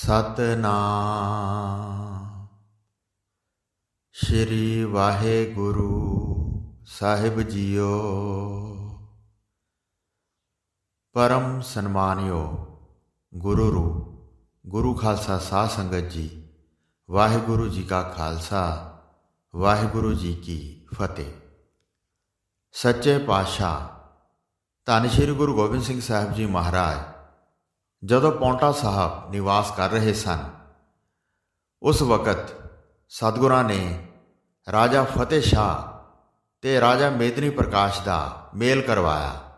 ਸਤਨਾਮ ਸ਼੍ਰੀ ਵਾਹਿਗੁਰੂ ਸਾਹਿਬ JIO. ਪਰਮ ਸਨਮਾਨਿਓ ਗੁਰੂ ਰੂਪ ਗੁਰੂ ਖਾਲਸਾ ਸਾਧ ਸੰਗਤ ਜੀ, ਵਾਹਿਗੁਰੂ ਜੀ ਕਾ ਖਾਲਸਾ ਵਾਹਿਗੁਰੂ ਜੀ ਕੀ ਫਤਿਹ। ਸੱਚੇ ਪਾਤਸ਼ਾਹ ਧੰਨ ਸ਼੍ਰੀ ਗੁਰੂ ਗੋਬਿੰਦ ਸਿੰਘ ਸਾਹਿਬ ਜੀ ਮਹਾਰਾਜ ਜਦੋਂ ਪੌਂਟਾ ਸਾਹਿਬ ਨਿਵਾਸ ਕਰ ਰਹੇ ਸਨ, ਉਸ ਵਕਤ ਸਤਿਗੁਰਾਂ ਨੇ ਰਾਜਾ ਫਤਿਹ ਸ਼ਾਹ ਤੇ ਰਾਜਾ ਮੇਦਨੀ ਪ੍ਰਕਾਸ਼ ਦਾ ਮੇਲ ਕਰਵਾਇਆ।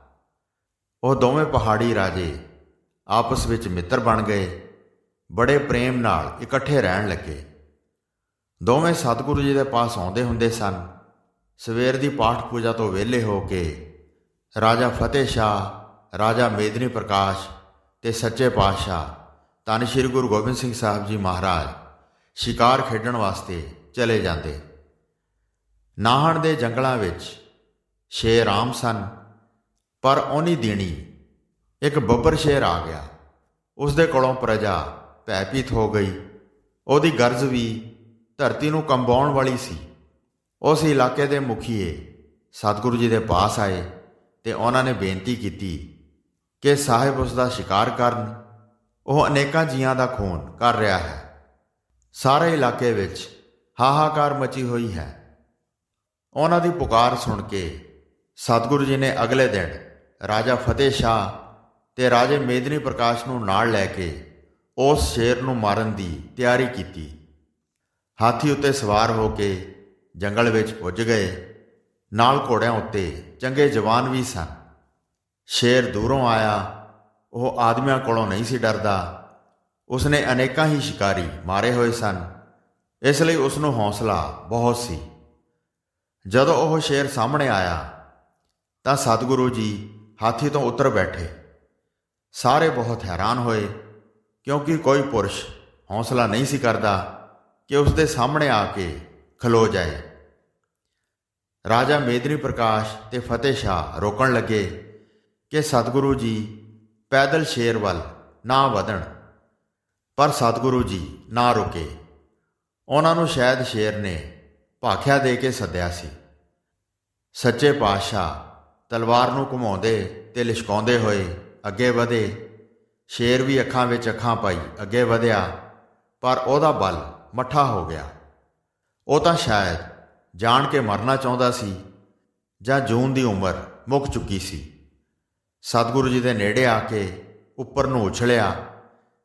ਉਹ ਦੋਵੇਂ ਪਹਾੜੀ ਰਾਜੇ ਆਪਸ ਵਿੱਚ ਮਿੱਤਰ ਬਣ ਗਏ, ਬੜੇ ਪ੍ਰੇਮ ਨਾਲ ਇਕੱਠੇ ਰਹਿਣ ਲੱਗੇ। ਦੋਵੇਂ ਸਤਿਗੁਰੂ ਜੀ ਦੇ ਪਾਸ ਆਉਂਦੇ ਹੁੰਦੇ ਸਨ। ਸਵੇਰ ਦੀ ਪਾਠ ਪੂਜਾ ਤੋਂ ਵਿਹਲੇ ਹੋ ਕੇ ਰਾਜਾ ਫਤਿਹ ਸ਼ਾਹ, ਰਾਜਾ ਮੇਦਨੀ ਪ੍ਰਕਾਸ਼ ਤੇ ਸੱਚੇ ਪਾਤਸ਼ਾਹ ਧੰਨ ਸ਼੍ਰੀ ਗੁਰੂ ਗੋਬਿੰਦ ਸਿੰਘ ਸਾਹਿਬ ਜੀ ਮਹਾਰਾਜ ਸ਼ਿਕਾਰ ਖੇਡਣ ਵਾਸਤੇ ਚਲੇ ਜਾਂਦੇ। ਨਾਹਣ ਦੇ ਜੰਗਲਾਂ ਵਿੱਚ ਸ਼ੇਰ ਆਮ ਸਨ, ਪਰ ਉਹਨੀ ਦਿਨੀ ਇੱਕ ਬੱਬਰ ਸ਼ੇਰ ਆ ਗਿਆ। ਉਸ ਦੇ ਕੋਲੋਂ ਪ੍ਰਜਾ ਭੈਭੀਤ ਹੋ ਗਈ। ਉਹਦੀ ਗਰਜ ਵੀ ਧਰਤੀ ਨੂੰ ਕੰਬਾਉਣ ਵਾਲੀ ਸੀ। ਉਸ ਇਲਾਕੇ ਦੇ ਮੁਖੀਏ ਸਤਿਗੁਰੂ ਜੀ ਦੇ ਪਾਸ ਆਏ ਤੇ ਉਹਨਾਂ ਨੇ ਬੇਨਤੀ ਕੀਤੀ ਕਿ ਸਾਹਿਬ ਉਸ ਦਾ ਸ਼ਿਕਾਰ ਕਰਨ। ਉਹ ਅਨੇਕਾਂ ਜੀਆਂ ਦਾ ਖੂਨ ਕਰ ਰਿਹਾ ਹੈ। ਸਾਰੇ ਇਲਾਕੇ ਵਿੱਚ ਹਾਹਾਕਾਰ ਮਚੀ ਹੋਈ ਹੈ। ਉਹਨਾਂ ਦੀ ਪੁਕਾਰ ਸੁਣ ਕੇ ਸਤਿਗੁਰੂ ਜੀ ਨੇ ਅਗਲੇ ਦਿਨ ਰਾਜਾ ਫਤਿਹ ਸ਼ਾਹ ਤੇ ਰਾਜੇ ਮੇਦਨੀ ਪ੍ਰਕਾਸ਼ ਨੂੰ ਨਾਲ ਲੈ ਕੇ ਉਸ ਸ਼ੇਰ ਨੂੰ ਮਾਰਨ ਦੀ ਤਿਆਰੀ ਕੀਤੀ। ਹਾਥੀ ਉੱਤੇ ਸਵਾਰ ਹੋ ਕੇ ਜੰਗਲ ਵਿੱਚ ਪੁੱਜ ਗਏ। ਨਾਲ ਘੋੜਿਆਂ ਉੱਤੇ ਚੰਗੇ ਜਵਾਨ ਵੀ ਸਨ। ਸ਼ੇਰ ਦੂਰੋਂ ਆਇਆ। ਉਹ ਆਦਮੀਆਂ ਕੋਲੋਂ ਨਹੀਂ ਸੀ ਡਰਦਾ। ਉਸਨੇ ਅਨੇਕਾਂ ਹੀ ਸ਼ਿਕਾਰੀ ਮਾਰੇ ਹੋਏ ਸਨ, ਇਸ ਲਈ ਉਸ ਨੂੰ ਹੌਸਲਾ ਬਹੁਤ ਸੀ। ਜਦੋਂ ਉਹ ਸ਼ੇਰ ਸਾਹਮਣੇ ਆਇਆ ਤਾਂ ਸਤਿਗੁਰੂ ਜੀ ਹਾਥੀ ਤੋਂ ਉਤਰ ਬੈਠੇ। ਸਾਰੇ ਬਹੁਤ ਹੈਰਾਨ ਹੋਏ, ਕਿਉਂਕਿ ਕੋਈ ਪੁਰਸ਼ ਹੌਸਲਾ ਨਹੀਂ ਸੀ ਕਰਦਾ ਕਿ ਉਸ ਦੇ ਸਾਹਮਣੇ ਆ ਕੇ ਖਲੋ ਜਾਏ। ਰਾਜਾ ਮੇਦਨੀ ਪ੍ਰਕਾਸ਼ ਤੇ ਫਤਿਹ ਸ਼ਾਹ ਰੋਕਣ ਲੱਗੇ ਕਿ ਸਤਿਗੁਰੂ ਜੀ ਪੈਦਲ ਸ਼ੇਰ ਵੱਲ ਨਾ ਵਧਣ, ਪਰ ਸਤਿਗੁਰੂ ਜੀ ਨਾ ਰੁਕੇ। ਉਹਨਾਂ ਨੂੰ ਸ਼ਾਇਦ ਸ਼ੇਰ ਨੇ ਭਾਖਿਆ ਦੇ ਕੇ ਸੱਦਿਆ ਸੀ। ਸੱਚੇ ਪਾਤਸ਼ਾਹ ਤਲਵਾਰ ਨੂੰ ਘੁਮਾਉਂਦੇ ਤੇ ਲਿਸ਼ਕਾਉਂਦੇ ਹੋਏ ਅੱਗੇ ਵਧੇ। ਸ਼ੇਰ ਵੀ ਅੱਖਾਂ ਵਿੱਚ ਅੱਖਾਂ ਪਾਈ ਅੱਗੇ ਵਧਿਆ, ਪਰ ਉਹਦਾ ਬਲ ਮੱਠਾ ਹੋ ਗਿਆ। ਉਹ ਤਾਂ ਸ਼ਾਇਦ ਜਾਣ ਕੇ ਮਰਨਾ ਚਾਹੁੰਦਾ ਸੀ ਜਾਂ ਜੂਨ ਦੀ ਉਮਰ ਮੁੱਕ ਚੁੱਕੀ ਸੀ। ਸਤਿਗੁਰੂ ਜੀ ਦੇ ਨੇੜੇ ਆ ਕੇ ਉੱਪਰ ਨੂੰ ਉਛਲਿਆ।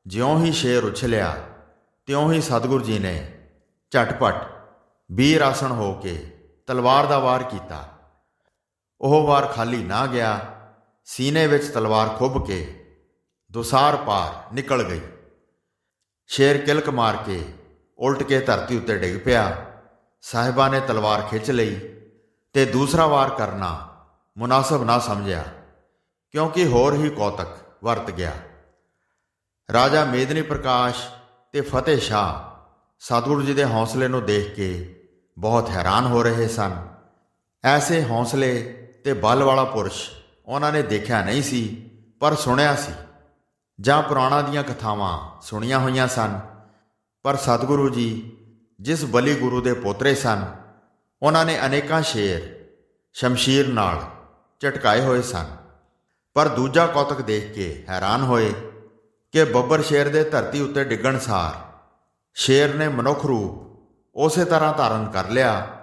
ਜਿਉਂ ਹੀ ਸ਼ੇਰ ਉਛਲਿਆ ਤਿਉਂ ਹੀ ਸਤਿਗੁਰੂ ਜੀ ਨੇ ਝਟਪਟ ਵੀਰ ਆਸਣ ਹੋ ਕੇ ਤਲਵਾਰ ਦਾ ਵਾਰ ਕੀਤਾ। ਉਹ ਵਾਰ ਖਾਲੀ ਨਾ ਗਿਆ। ਸੀਨੇ ਵਿੱਚ ਤਲਵਾਰ ਖੁੱਭ ਕੇ ਦੁਸਾਰ ਪਾਰ ਨਿਕਲ ਗਈ। ਸ਼ੇਰ ਕਿਲਕ ਮਾਰ ਕੇ ਉਲਟ ਕੇ ਧਰਤੀ ਉੱਤੇ ਡਿੱਗ ਪਿਆ। ਸਾਹਿਬਾਂ ਨੇ ਤਲਵਾਰ ਖਿੱਚ ਲਈ ਤੇ ਦੂਸਰਾ ਵਾਰ ਕਰਨਾ ਮੁਨਾਸਬ ਨਾ ਸਮਝਿਆ, ਕਿਉਂਕਿ ਹੋਰ ਹੀ ਕੌਤਕ ਵਰਤ ਗਿਆ। ਰਾਜਾ ਮੇਦਨੀ ਪ੍ਰਕਾਸ਼ ਤੇ ਫਤਿਹ ਸ਼ਾਹ ਸਤਿਗੁਰੂ ਜੀ ਦੇ ਹੌਸਲੇ ਨੂੰ ਦੇਖ ਕੇ ਬਹੁਤ ਹੈਰਾਨ ਹੋ ਰਹੇ ਸਨ। ਐਸੇ ਹੌਸਲੇ ਤੇ ਬਲ ਵਾਲਾ ਪੁਰਸ਼ ਉਹਨਾਂ ਨੇ ਦੇਖਿਆ ਨਹੀਂ ਸੀ, ਪਰ ਸੁਣਿਆ ਸੀ ਜਾਂ ਪੁਰਾਣਾਂ ਦੀਆਂ ਕਥਾਵਾਂ ਸੁਣੀਆਂ ਹੋਈਆਂ ਸਨ। ਪਰ ਸਤਿਗੁਰੂ ਜੀ ਜਿਸ ਬਲੀ ਗੁਰੂ ਦੇ ਪੋਤਰੇ ਸਨ, ਉਹਨਾਂ ਨੇ ਅਨੇਕਾਂ ਸ਼ੇਰ ਸ਼ਮਸ਼ੀਰ ਨਾਲ ਝਟਕਾਏ ਹੋਏ ਸਨ। ਪਰ ਦੂਜਾ ਕੌਤਕ ਦੇਖ ਕੇ ਹੈਰਾਨ ਹੋਏ ਕਿ ਬੱਬਰ ਸ਼ੇਰ ਦੇ ਧਰਤੀ ਉੱਤੇ ਡਿੱਗਣ ਸਾਰ ਸ਼ੇਰ ਨੇ ਮਨੁੱਖ ਰੂਪ ਉਸੇ ਤਰ੍ਹਾਂ ਧਾਰਨ ਕਰ ਲਿਆ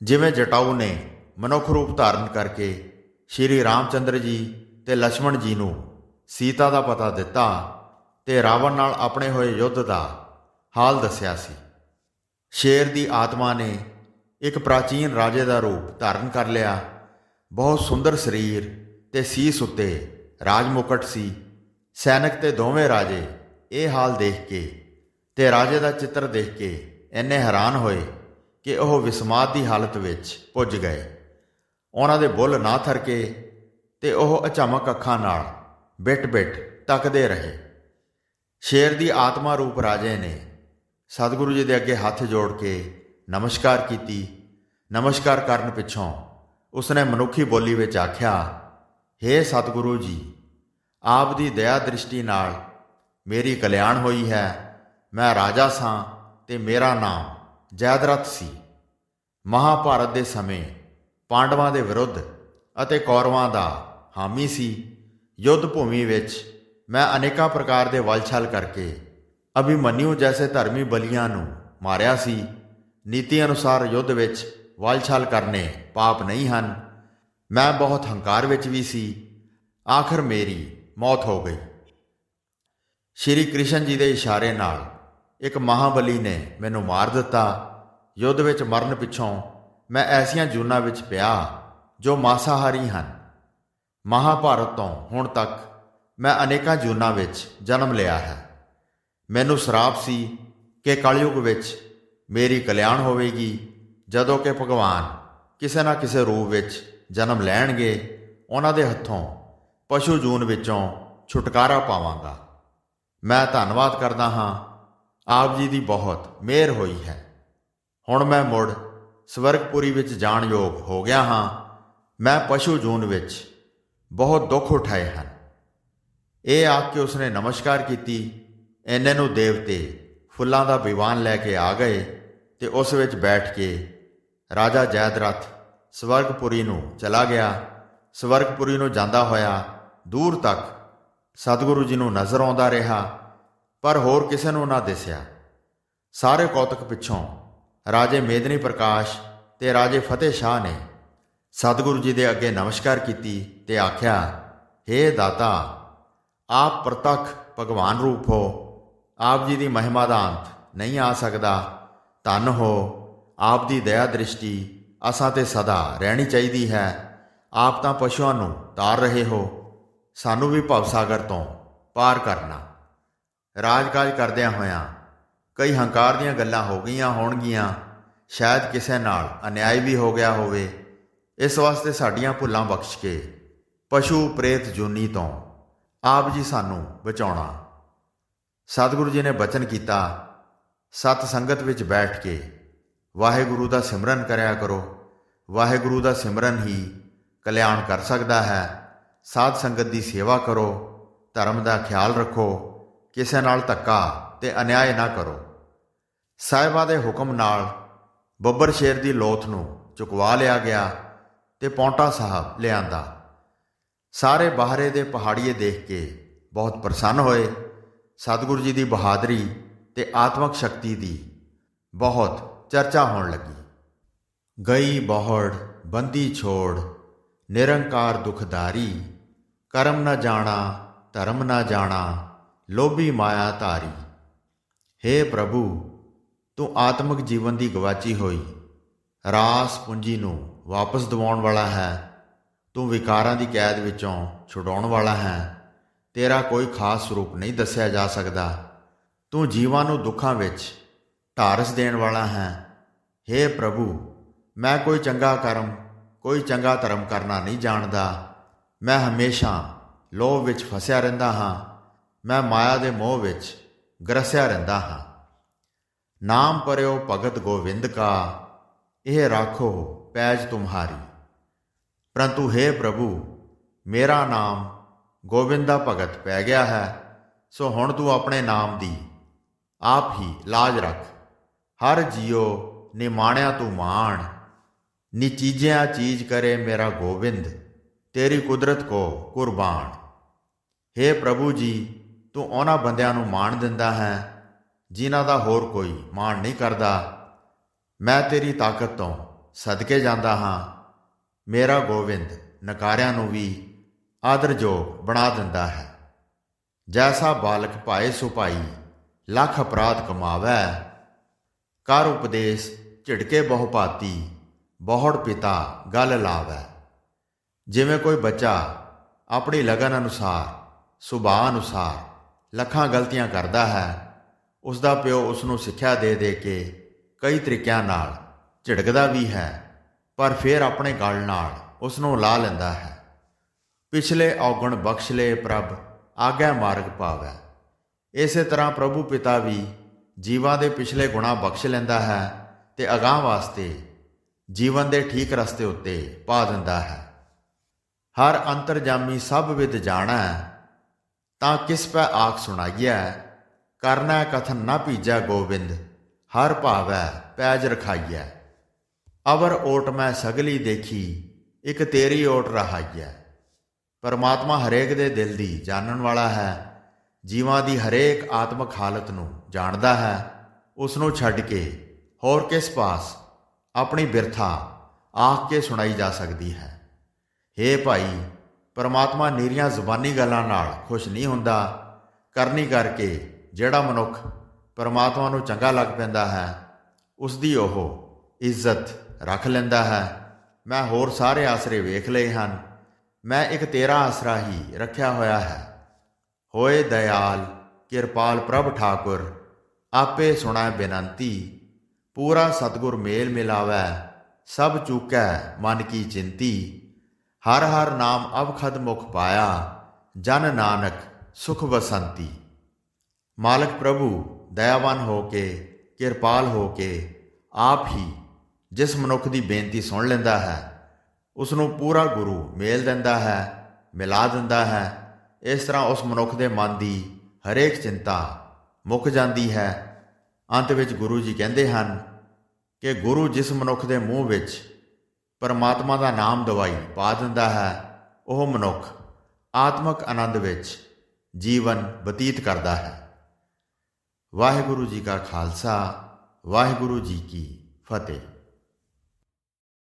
ਜਿਵੇਂ ਜਟਾਊ ਨੇ ਮਨੁੱਖ ਰੂਪ ਧਾਰਨ ਕਰਕੇ ਸ਼੍ਰੀ ਰਾਮਚੰਦਰ ਜੀ ਤੇ ਲక్ష్మణ ਜੀ ਨੂੰ ਸੀਤਾ ਦਾ ਪਤਾ ਦਿੱਤਾ ਤੇ ਰਾਵਣ ਨਾਲ ਆਪਣੇ ਹੋਏ ਯੁੱਧ ਦਾ ਹਾਲ ਦੱਸਿਆ ਸੀ। ਸ਼ੇਰ ਦੀ ਆਤਮਾ ਨੇ ਇੱਕ ਪ੍ਰਾਚੀਨ ਰਾਜੇ ਦਾ ਰੂਪ ਧਾਰਨ ਕਰ ਲਿਆ। ਬਹੁਤ ਸੁੰਦਰ ਸਰੀਰ ਤੇ ਸੀਸ ਉੱਤੇ ਰਾਜ ਮੁਕਟ ਸੀ। ਸੈਨਿਕ ਤੇ ਦੋਵੇਂ ਰਾਜੇ ਇਹ ਹਾਲ ਦੇਖ ਕੇ ਤੇ ਰਾਜੇ ਦਾ ਚਿੱਤਰ ਦੇਖ ਕੇ ਇੰਨੇ ਹੈਰਾਨ ਹੋਏ ਕਿ ਉਹ ਵਿਸਮਾਦ ਦੀ ਹਾਲਤ ਵਿੱਚ ਪੁੱਜ ਗਏ। ਉਹਨਾਂ ਦੇ ਬੁੱਲ੍ਹ ਨਾ ਥਰਕੇ ਤੇ ਉਹ ਅਚਾਮਕ ਅੱਖਾਂ ਨਾਲ ਬਿਟ-ਬਿਟ ਤੱਕਦੇ ਰਹੇ। ਸ਼ੇਰ ਦੀ ਆਤਮਾ ਰੂਪ ਰਾਜੇ ਨੇ ਸਤਿਗੁਰੂ ਜੀ ਦੇ ਅੱਗੇ ਹੱਥ ਜੋੜ ਕੇ ਨਮਸਕਾਰ ਕੀਤੀ। ਨਮਸਕਾਰ ਕਰਨ ਪਿੱਛੋਂ ਉਸਨੇ ਮਨੁੱਖੀ ਬੋਲੀ ਵਿੱਚ ਆਖਿਆ, ਹੇ ਸਤਿਗੁਰੂ ਜੀ, ਆਪ ਦੀ ਦਇਆ ਦ੍ਰਿਸ਼ਟੀ ਨਾਲ ਮੇਰੀ ਕਲਿਆਣ ਹੋਈ ਹੈ। ਮੈਂ ਰਾਜਾ ਸਾਂ ਤੇ ਮੇਰਾ ਨਾਮ ਜੈਦਰਥ ਸੀ। ਮਹਾਭਾਰਤ ਦੇ ਸਮੇਂ ਪਾਂਡਵਾਂ ਦੇ ਵਿਰੁੱਧ ਅਤੇ ਕੌਰਵਾਂ ਦਾ ਹਾਮੀ ਸੀ। ਯੁੱਧ ਭੂਮੀ ਵਿੱਚ ਮੈਂ ਅਨੇਕਾਂ ਪ੍ਰਕਾਰ ਦੇ ਵਲ-ਛਲ ਕਰਕੇ ਅਭਿਮਨਯੂ ਜੈਸੇ ਧਰਮੀ ਬਲੀਆਂ ਨੂੰ ਮਾਰਿਆ ਸੀ। ਨੀਤੀ ਅਨੁਸਾਰ ਯੁੱਧ ਵਿੱਚ ਵਲ-ਛਲ ਕਰਨੇ ਪਾਪ ਨਹੀਂ ਹਨ। ਮੈਂ ਬਹੁਤ ਹੰਕਾਰ ਵਿੱਚ ਵੀ ਸੀ। ਆਖਰ ਮੇਰੀ ਮੌਤ ਹੋ ਗਈ। ਸ਼੍ਰੀ ਕ੍ਰਿਸ਼ਨ ਜੀ ਦੇ ਇਸ਼ਾਰੇ ਨਾਲ ਇੱਕ ਮਹਾਬਲੀ ਨੇ ਮੈਨੂੰ ਮਾਰ ਦਿੱਤਾ। ਯੁੱਧ ਵਿੱਚ ਮਰਨ ਪਿੱਛੋਂ ਮੈਂ ਐਸੀਆਂ ਜੂਨਾਂ ਵਿੱਚ ਪਿਆ ਜੋ ਮਾਸਾਹਾਰੀ ਹਨ। ਮਹਾਭਾਰਤ ਤੋਂ ਹੁਣ ਤੱਕ ਮੈਂ ਅਨੇਕਾਂ ਜੂਨਾਂ ਵਿੱਚ ਜਨਮ ਲਿਆ ਹੈ। ਮੈਨੂੰ ਸਰਾਪ ਸੀ ਕਿ ਕਲਯੁਗ ਵਿੱਚ ਮੇਰੀ ਕਲਿਆਣ ਹੋਵੇਗੀ, ਜਦੋਂ ਕਿ ਭਗਵਾਨ ਕਿਸੇ ਨਾ ਕਿਸੇ ਰੂਪ ਵਿੱਚ ਜਨਮ ਲੈਣਗੇ। ਉਹਨਾਂ ਦੇ ਹੱਥੋਂ ਪਸ਼ੂ ਜੂਨ ਵਿੱਚੋਂ ਛੁਟਕਾਰਾ ਪਾਵਾਂਗਾ। ਮੈਂ ਧੰਨਵਾਦ ਕਰਦਾ ਹਾਂ, ਆਪ ਜੀ ਦੀ ਬਹੁਤ ਮਿਹਰ ਹੋਈ ਹੈ। ਹੁਣ ਮੈਂ ਮੁੜ ਸਵਰਗਪੁਰੀ ਵਿੱਚ ਜਾਣ ਯੋਗ ਹੋ ਗਿਆ ਹਾਂ। ਮੈਂ ਪਸ਼ੂ ਜੂਨ ਵਿੱਚ ਬਹੁਤ ਦੁੱਖ ਉਠਾਏ ਹਨ। ਇਹ ਆਖ ਕੇ ਉਸਨੇ ਨਮਸਕਾਰ ਕੀਤੀ। ਇੰਨੇ ਨੂੰ ਦੇਵਤੇ ਫੁੱਲਾਂ ਦਾ ਦੀਵਾਨ ਲੈ ਕੇ ਆ ਗਏ ਤੇ ਉਸ ਵਿੱਚ ਬੈਠ ਕੇ ਰਾਜਾ ਜੈਦਰਥ ਸਵਰਗਪੁਰੀ ਨੂੰ ਚਲਾ ਗਿਆ। ਸਵਰਗਪੁਰੀ ਨੂੰ ਜਾਂਦਾ ਹੋਇਆ ਦੂਰ ਤੱਕ ਸਤਿਗੁਰੂ ਜੀ ਨੂੰ ਨਜ਼ਰ ਆਉਂਦਾ ਰਿਹਾ, ਪਰ ਹੋਰ ਕਿਸੇ ਨੂੰ ਨਾ ਦਿਸਿਆ। ਸਾਰੇ ਕੌਤਕ ਪਿੱਛੋਂ ਰਾਜੇ ਮੇਦਨੀ ਪ੍ਰਕਾਸ਼ ਤੇ ਰਾਜੇ ਫਤਿਹ ਸ਼ਾਹ ਨੇ ਸਤਿਗੁਰੂ ਜੀ ਦੇ ਅੱਗੇ ਨਮਸਕਾਰ ਕੀਤੀ ਤੇ ਆਖਿਆ, ਹੇ ਦਾਤਾ, ਆਪ ਪ੍ਰਤੱਖ ਭਗਵਾਨ ਰੂਪ ਹੋ। ਆਪ ਜੀ ਦੀ ਮਹਿਮਾ ਦਾ ਅੰਤ ਨਹੀਂ ਆ ਸਕਦਾ। ਧੰਨ ਹੋ, ਆਪ ਦੀ ਦਇਆ ਦ੍ਰਿਸ਼ਟੀ ਅਸਾਂ ਤੇ ਸਦਾ ਰਹਿਣੀ ਚਾਹੀਦੀ ਹੈ। ਆਪ ਤਾਂ ਪਸ਼ੂਆਂ ਨੂੰ ਤਾਰ ਰਹੇ ਹੋ, ਸਾਨੂੰ ਵੀ ਭਵਸਾਗਰ ਤੋਂ ਪਾਰ ਕਰਨਾ। ਰਾਜਕਾਜ ਕਰਦਿਆਂ ਹੋਇਆਂ ਕਈ ਹੰਕਾਰ ਦੀਆਂ ਗੱਲਾਂ ਹੋ ਗਈਆਂ ਹੋਣਗੀਆਂ। ਸ਼ਾਇਦ ਕਿਸੇ ਨਾਲ ਅਨਿਆਏ ਵੀ ਹੋ ਗਿਆ ਹੋਵੇ। ਇਸ ਵਾਸਤੇ ਸਾਡੀਆਂ ਭੁੱਲਾਂ ਬਖਸ਼ ਕੇ ਪਸ਼ੂ ਪ੍ਰੇਤ ਜੂਨੀ ਤੋਂ ਆਪ ਜੀ ਸਾਨੂੰ ਬਚਾਉਣਾ। ਸਤਿਗੁਰੂ ਜੀ ਨੇ ਬਚਨ ਕੀਤਾ, ਸਤ ਸੰਗਤ ਵਿੱਚ ਬੈਠ ਕੇ ਵਾਹਿਗੁਰੂ ਦਾ ਸਿਮਰਨ ਕਰਿਆ ਕਰੋ। ਵਾਹਿਗੁਰੂ ਦਾ ਸਿਮਰਨ ਹੀ ਕਲਿਆਣ ਕਰ ਸਕਦਾ ਹੈ। ਸਾਧ ਸੰਗਤ ਦੀ ਸੇਵਾ ਕਰੋ, ਧਰਮ ਦਾ ਖਿਆਲ ਰੱਖੋ, ਕਿਸੇ ਨਾਲ ਧੱਕਾ ਤੇ ਅਨਿਆਏ ਨਾ ਕਰੋ। ਸਾਹਿਬਾਂ ਦੇ ਹੁਕਮ ਨਾਲ ਬੱਬਰ ਸ਼ੇਰ ਦੀ ਲੋਥ ਨੂੰ ਚੁਕਵਾ ਲਿਆ ਗਿਆ ਤੇ ਪੌਂਟਾ ਸਾਹਿਬ ਲਿਆਂਦਾ। ਸਾਰੇ ਬਾਹਰੇ ਦੇ ਪਹਾੜੀਏ ਦੇਖ ਕੇ ਬਹੁਤ ਪ੍ਰਸੰਨ ਹੋਏ। ਸਤਿਗੁਰੂ ਜੀ ਦੀ ਬਹਾਦਰੀ ਤੇ ਆਤਮਕ ਸ਼ਕਤੀ ਦੀ ਬਹੁਤ ਚਰਚਾ ਹੋਣ ਲੱਗੀ। ਗਈ ਬਹੁੜ ਬੰਦੀ ਛੋੜ, ਨਿਰੰਕਾਰ ਦੁਖਦਾਰੀ, ਕਰਮ ਨਾ ਜਾਣਾ ਧਰਮ ਨਾ ਜਾਣਾ, ਲੋਭੀ ਮਾਇਆ ਧਾਰੀ। ਹੇ ਪ੍ਰਭੂ, ਤੂੰ ਆਤਮਿਕ ਜੀਵਨ ਦੀ ਗਵਾਚੀ ਹੋਈ ਰਾਸ ਪੂੰਜੀ ਨੂੰ ਵਾਪਸ ਦਿਵਾਉਣ ਵਾਲਾ ਹੈ। ਤੂੰ ਵਿਕਾਰਾਂ ਦੀ ਕੈਦ ਵਿੱਚੋਂ ਛੁਡਾਉਣ ਵਾਲਾ ਹੈ। ਤੇਰਾ ਕੋਈ ਖਾਸ ਸਰੂਪ ਨਹੀਂ ਦੱਸਿਆ ਜਾ ਸਕਦਾ। ਤੂੰ ਜੀਵਾਂ ਨੂੰ ਦੁੱਖਾਂ ਵਿੱਚ ਢਾਰਸ ਦੇਣ ਵਾਲਾ ਹੈ। ਹੇ ਪ੍ਰਭੂ, ਮੈਂ ਕੋਈ ਚੰਗਾ ਕਰਮ, ਕੋਈ ਚੰਗਾ ਧਰਮ ਕਰਨਾ ਨਹੀਂ ਜਾਣਦਾ। ਮੈਂ ਹਮੇਸ਼ਾ ਲੋਭ ਵਿੱਚ ਫਸਿਆ ਰਹਿੰਦਾ ਹਾਂ। ਮੈਂ ਮਾਇਆ ਦੇ ਮੋਹ ਵਿੱਚ ਗਰਸਿਆ ਰਹਿੰਦਾ ਹਾਂ। ਨਾਮ ਪਰਿਓ ਭਗਤ ਗੋਵਿੰਦ ਕਾ, ਇਹ ਰਾਖੋ ਪੈਜ ਤੁਮਹਾਰੀ। ਪਰੰਤੂ ਹੇ ਪ੍ਰਭੂ, ਮੇਰਾ ਨਾਮ ਗੋਬਿੰਦ ਦਾ ਭਗਤ ਪੈ ਗਿਆ ਹੈ, ਸੋ ਹੁਣ ਤੂੰ ਆਪਣੇ ਨਾਮ ਦੀ ਆਪ ਹੀ ਲਾਜ ਰੱਖ। ਹਰ ਜੀਓ ਨਿਮਾਣਿਆ ਤੂੰ ਮਾਣ, ਨੀ ਚੀਜ਼ਿਆਂ ਚੀਜ਼ ਕਰੇ ਮੇਰਾ ਗੋਬਿੰਦ, ਤੇਰੀ ਕੁਦਰਤ ਕੋ ਕੁਰਬਾਨ। ਹੇ ਪ੍ਰਭੂ ਜੀ, ਤੂੰ ਉਹਨਾਂ ਬੰਦਿਆਂ ਨੂੰ ਮਾਣ ਦਿੰਦਾ ਹੈ ਜਿਨ੍ਹਾਂ ਦਾ ਹੋਰ ਕੋਈ ਮਾਣ ਨਹੀਂ ਕਰਦਾ। ਮੈਂ ਤੇਰੀ ਤਾਕਤ ਤੋਂ ਸਦਕੇ ਜਾਂਦਾ ਹਾਂ। ਮੇਰਾ ਗੋਬਿੰਦ ਨਕਾਰਿਆਂ ਨੂੰ ਵੀ ਆਦਰਯੋਗ ਬਣਾ ਦਿੰਦਾ ਹੈ। ਜੈਸਾ ਬਾਲਕ ਭਾਏ ਸੁਭਾਈ, ਲੱਖ ਅਪਰਾਧ ਕਮਾਵੈ, ਕਰ ਉਪਦੇਸ਼ ਝਿੜਕੇ ਬਹੁ ਭਾਤੀ, ਬਹੁੜ ਪਿਤਾ ਗਲ ਲਾਵੈ। ਜਿਵੇਂ ਕੋਈ ਬੱਚਾ ਆਪਣੀ ਲਗਨ ਅਨੁਸਾਰ, ਸੁਭਾਅ ਅਨੁਸਾਰ ਲੱਖਾਂ ਗਲਤੀਆਂ ਕਰਦਾ ਹੈ, ਉਸ ਦਾ ਪਿਓ ਉਸ ਨੂੰ ਸਿੱਖਿਆ ਦੇ ਦੇ ਕੇ ਕਈ ਤਰੀਕਿਆਂ ਨਾਲ ਝਿੜਕਦਾ ਵੀ ਹੈ, ਪਰ ਫਿਰ ਆਪਣੇ ਗਲ ਨਾਲ ਉਸ ਨੂੰ ਲਾ ਲੈਂਦਾ ਹੈ। ਪਿਛਲੇ ਔਗਣ ਬਖਸ਼ ਲੈ ਪ੍ਰਭ, ਆਗਿਆ ਮਾਰਗ ਪਾਵੈ। ਇਸੇ ਤਰ੍ਹਾਂ ਪ੍ਰਭੂ ਪਿਤਾ ਵੀ ਜੀਵਾਂ ਦੇ ਪਿਛਲੇ ਗੁਣਾਂ ਬਖਸ਼ ਲੈਂਦਾ ਹੈ ਤੇ ਅਗਾਂਹ ਵਾਸਤੇ ਜੀਵਨ ਦੇ ਠੀਕ ਰਸਤੇ ਉੱਤੇ ਪਾ ਦਿੰਦਾ ਹੈ। ਹਰ ਅੰਤਰਜਾਮੀ ਸਭ ਵਿਦ ਜਾਣੈ, ਤਾਂ ਕਿਸ ਪੈ ਆਖ ਸੁਣਾਈਐ, ਕਰਨਾ ਕਥਨ ਨਾ ਭੀਜੈ ਗੋਬਿੰਦ, ਹਰ ਭਾਵੈ ਪੈਜ ਰਖਾਈਐ। ਅਵਰ ਓਟ ਮੈਂ ਸਗਲੀ ਦੇਖੀ, ਇੱਕ ਤੇਰੀ ਓਟ ਰਹਾਈਐ। ਪਰਮਾਤਮਾ ਹਰੇਕ ਦੇ ਦਿਲ ਦੀ ਜਾਣਨ ਵਾਲਾ ਹੈ। ਜੀਵਾਂ ਦੀ ਹਰੇਕ ਆਤਮਿਕ ਹਾਲਤ ਨੂੰ ਜਾਣਦਾ ਹੈ। ਉਸ ਨੂੰ ਛੱਡ ਕੇ ਹੋਰ ਕਿਸ ਪਾਸ ਆਪਣੀ ਬਿਰਥਾ ਆਖ ਕੇ ਸੁਣਾਈ ਜਾ ਸਕਦੀ ਹੈ। ਹੇ ਭਾਈ, ਪਰਮਾਤਮਾ ਨੀਰੀਆਂ ਜ਼ੁਬਾਨੀ ਗੱਲਾਂ ਨਾਲ ਖੁਸ਼ ਨਹੀਂ ਹੁੰਦਾ। ਕਰਨੀ ਕਰਕੇ ਜਿਹੜਾ ਮਨੁੱਖ ਪਰਮਾਤਮਾ ਨੂੰ ਚੰਗਾ ਲੱਗ ਪੈਂਦਾ ਹੈ, ਉਸ ਦੀ ਉਹ ਇੱਜ਼ਤ ਰੱਖ ਲੈਂਦਾ ਹੈ। ਮੈਂ ਹੋਰ ਸਾਰੇ ਆਸਰੇ ਵੇਖ ਲਏ ਹਨ, ਮੈਂ ਇੱਕ ਤੇਰਾ ਆਸਰਾ ਹੀ ਰੱਖਿਆ ਹੋਇਆ ਹੈ। ਹੋਏ ਦਇਆਲ ਕਿਰਪਾਲ ਪ੍ਰਭ ਠਾਕੁਰ, ਆਪੇ ਸੁਣੈ ਬੇਨੰਤੀ। ਪੂਰਾ ਸਤਿਗੁਰ ਮੇਲ ਮਿਲਾਵੈ, ਸਭ ਚੂਕੈ ਮਨ ਕੀ ਚਿੰਤੀ। ਹਰ ਹਰ ਨਾਮ ਅਵਖਦ ਮੁਖ ਪਾਇਆ, ਜਨ ਨਾਨਕ ਸੁਖ ਵਸੰਤੀ। ਮਾਲਕ ਪ੍ਰਭੂ ਦਇਆਵਾਨ ਹੋ ਕੇ, ਕਿਰਪਾਲ ਹੋ ਕੇ ਆਪ ਹੀ ਜਿਸ ਮਨੁੱਖ ਦੀ ਬੇਨਤੀ ਸੁਣ ਲੈਂਦਾ ਹੈ, ਉਸ ਨੂੰ ਪੂਰਾ ਗੁਰੂ ਮੇਲ ਦਿੰਦਾ ਹੈ, ਮਿਲਾ ਦਿੰਦਾ ਹੈ। ਇਸ ਤਰ੍ਹਾਂ ਉਸ ਮਨੁੱਖ ਦੇ ਮਨ ਦੀ ਹਰੇਕ ਚਿੰਤਾ ਮੁੱਕ ਜਾਂਦੀ ਹੈ। ਅੰਤ ਵਿੱਚ ਗੁਰੂ ਜੀ ਕਹਿੰਦੇ ਹਨ ਕਿ ਗੁਰੂ ਜਿਸ ਮਨੁੱਖ ਦੇ ਮੂੰਹ ਵਿੱਚ ਪਰਮਾਤਮਾ ਦਾ ਨਾਮ ਦਵਾਈ ਪਾ ਦਿੰਦਾ ਹੈ, ਉਹ ਮਨੁੱਖ ਆਤਮਿਕ ਆਨੰਦ ਵਿੱਚ ਜੀਵਨ ਬਤੀਤ ਕਰਦਾ ਹੈ। ਵਾਹਿਗੁਰੂ ਜੀ ਕਾ ਖਾਲਸਾ, ਵਾਹਿਗੁਰੂ ਜੀ ਕੀ ਫਤਿਹ।